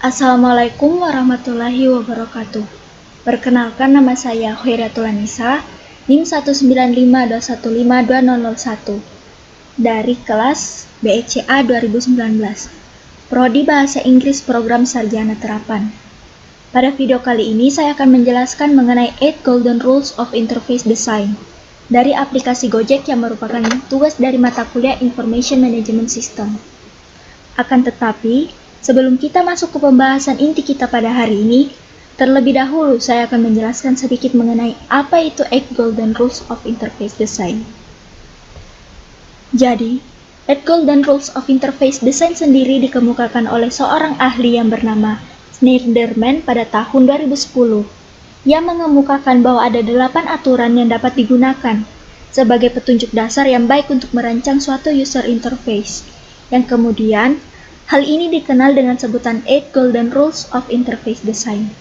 Assalamualaikum warahmatullahi wabarakatuh. Perkenalkan, nama saya Khairatul Anisa, NIM 195215201 dari kelas BECA 2019, Prodi Bahasa Inggris Program Sarjana Terapan. Pada video kali ini saya akan menjelaskan mengenai 8 Golden Rules of Interface Design dari aplikasi Gojek yang merupakan tugas dari mata kuliah Information Management System. Akan tetapi, sebelum kita masuk ke pembahasan inti kita pada hari ini, terlebih dahulu saya akan menjelaskan sedikit mengenai apa itu 8 Golden Rules of Interface Design. Jadi, 8 Golden Rules of Interface Design sendiri dikemukakan oleh seorang ahli yang bernama Schneiderman pada tahun 2010. Ia mengemukakan bahwa ada 8 aturan yang dapat digunakan sebagai petunjuk dasar yang baik untuk merancang suatu user interface, yang kemudian hal ini dikenal dengan sebutan 8 Golden Rules of Interface Design.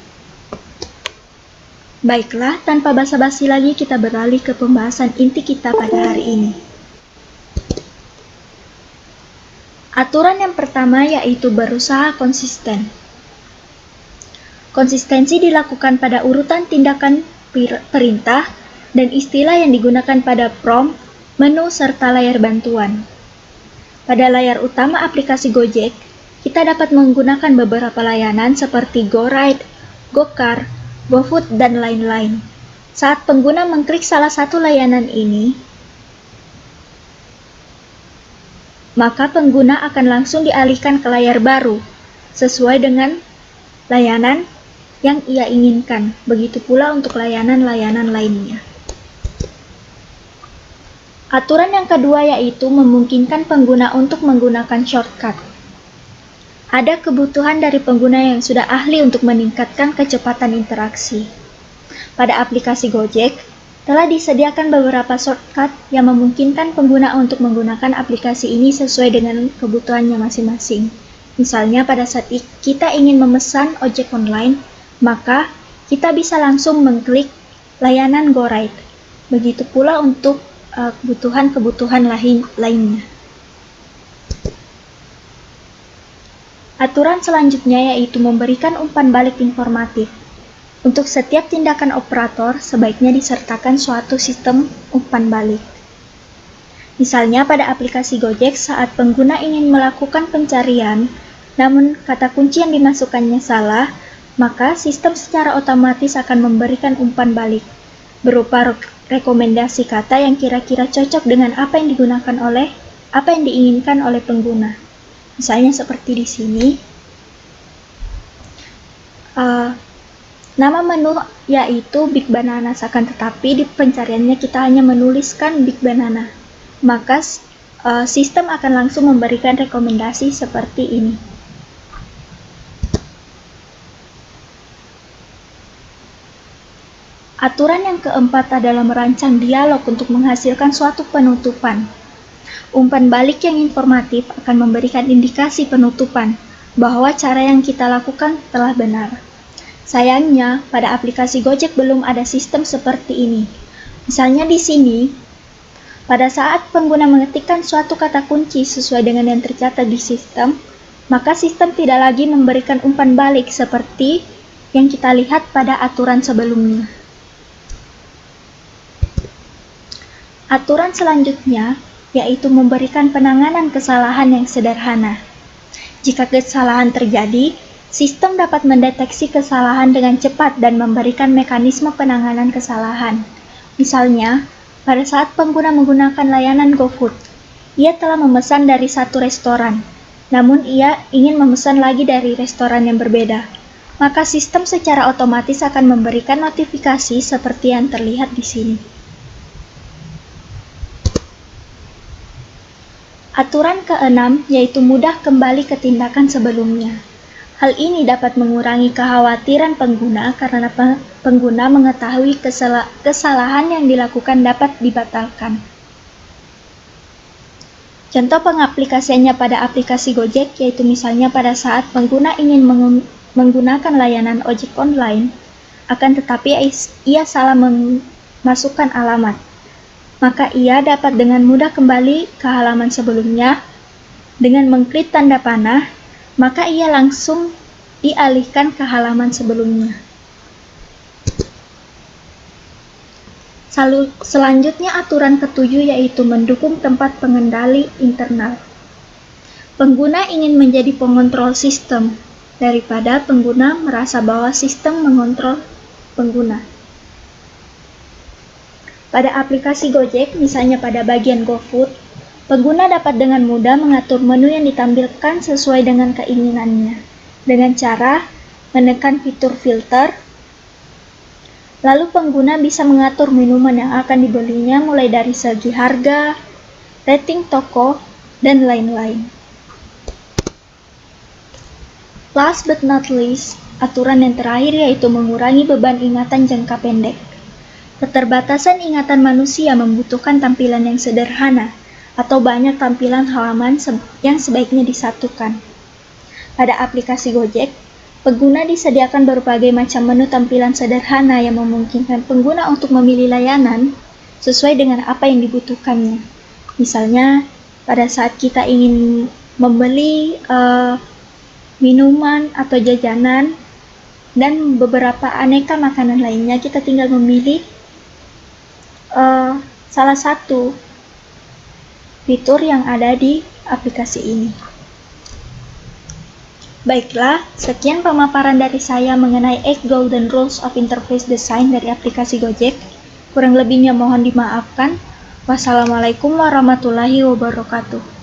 Baiklah, tanpa basa-basi lagi kita beralih ke pembahasan inti kita pada hari ini. Aturan yang pertama yaitu berusaha konsisten. Konsistensi dilakukan pada urutan tindakan perintah dan istilah yang digunakan pada prompt, menu, serta layar bantuan. Pada layar utama aplikasi Gojek, kita dapat menggunakan beberapa layanan seperti GoRide, GoCar, GoFood, dan lain-lain. Saat pengguna mengklik salah satu layanan ini, maka pengguna akan langsung dialihkan ke layar baru, sesuai dengan layanan yang ia inginkan. Begitu pula untuk layanan-layanan lainnya. Aturan yang kedua yaitu memungkinkan pengguna untuk menggunakan shortcut. Ada kebutuhan dari pengguna yang sudah ahli untuk meningkatkan kecepatan interaksi. Pada aplikasi Gojek, telah disediakan beberapa shortcut yang memungkinkan pengguna untuk menggunakan aplikasi ini sesuai dengan kebutuhannya masing-masing. Misalnya pada saat kita ingin memesan ojek online, maka kita bisa langsung mengklik layanan GoRide. Begitu pula untuk kebutuhan-kebutuhan lainnya. Aturan selanjutnya yaitu memberikan umpan balik informatif. Untuk setiap tindakan operator, sebaiknya disertakan suatu sistem umpan balik. Misalnya pada aplikasi Gojek, saat pengguna ingin melakukan pencarian, namun kata kunci yang dimasukkannya salah, maka sistem secara otomatis akan memberikan umpan balik, berupa rekomendasi kata yang kira-kira cocok dengan apa yang diinginkan oleh pengguna. Misalnya seperti di sini, nama menu yaitu Big Banana, akan tetapi di pencariannya kita hanya menuliskan Big Banana, maka sistem akan langsung memberikan rekomendasi seperti ini. Aturan yang keempat adalah merancang dialog untuk menghasilkan suatu penutupan. Umpan balik yang informatif akan memberikan indikasi penutupan bahwa cara yang kita lakukan telah benar. Sayangnya, pada aplikasi Gojek belum ada sistem seperti ini. Misalnya di sini, pada saat pengguna mengetikkan suatu kata kunci sesuai dengan yang tercatat di sistem, maka sistem tidak lagi memberikan umpan balik seperti yang kita lihat pada aturan sebelumnya. Aturan selanjutnya yaitu memberikan penanganan kesalahan yang sederhana. Jika kesalahan terjadi, sistem dapat mendeteksi kesalahan dengan cepat dan memberikan mekanisme penanganan kesalahan. Misalnya, pada saat pengguna menggunakan layanan GoFood, ia telah memesan dari satu restoran, namun ia ingin memesan lagi dari restoran yang berbeda. Maka sistem secara otomatis akan memberikan notifikasi seperti yang terlihat di sini. Aturan keenam yaitu mudah kembali ke tindakan sebelumnya. Hal ini dapat mengurangi kekhawatiran pengguna karena pengguna mengetahui kesalahan yang dilakukan dapat dibatalkan. Contoh pengaplikasiannya pada aplikasi Gojek yaitu misalnya pada saat pengguna ingin menggunakan layanan ojek online, akan tetapi ia salah memasukkan alamat. Maka ia dapat dengan mudah kembali ke halaman sebelumnya dengan mengklik tanda panah, maka ia langsung dialihkan ke halaman sebelumnya. Selanjutnya aturan ketujuh yaitu mendukung tempat pengendali internal. Pengguna ingin menjadi pengontrol sistem daripada pengguna merasa bahwa sistem mengontrol pengguna. Pada aplikasi Gojek, misalnya pada bagian GoFood, pengguna dapat dengan mudah mengatur menu yang ditampilkan sesuai dengan keinginannya dengan cara menekan fitur filter. Lalu pengguna bisa mengatur minuman yang akan dibelinya mulai dari segi harga, rating toko, dan lain-lain. Last but not least, aturan yang terakhir yaitu mengurangi beban ingatan jangka pendek. Keterbatasan ingatan manusia membutuhkan tampilan yang sederhana atau banyak tampilan halaman yang sebaiknya disatukan. Pada aplikasi Gojek, pengguna disediakan berbagai macam menu tampilan sederhana yang memungkinkan pengguna untuk memilih layanan sesuai dengan apa yang dibutuhkannya. Misalnya, pada saat kita ingin membeli minuman atau jajanan dan beberapa aneka makanan lainnya, kita tinggal memilih salah satu fitur yang ada di aplikasi ini. Baiklah, sekian pemaparan dari saya mengenai 8 Golden Rules of Interface Design dari aplikasi Gojek. Kurang lebihnya mohon dimaafkan. Wassalamualaikum warahmatullahi wabarakatuh.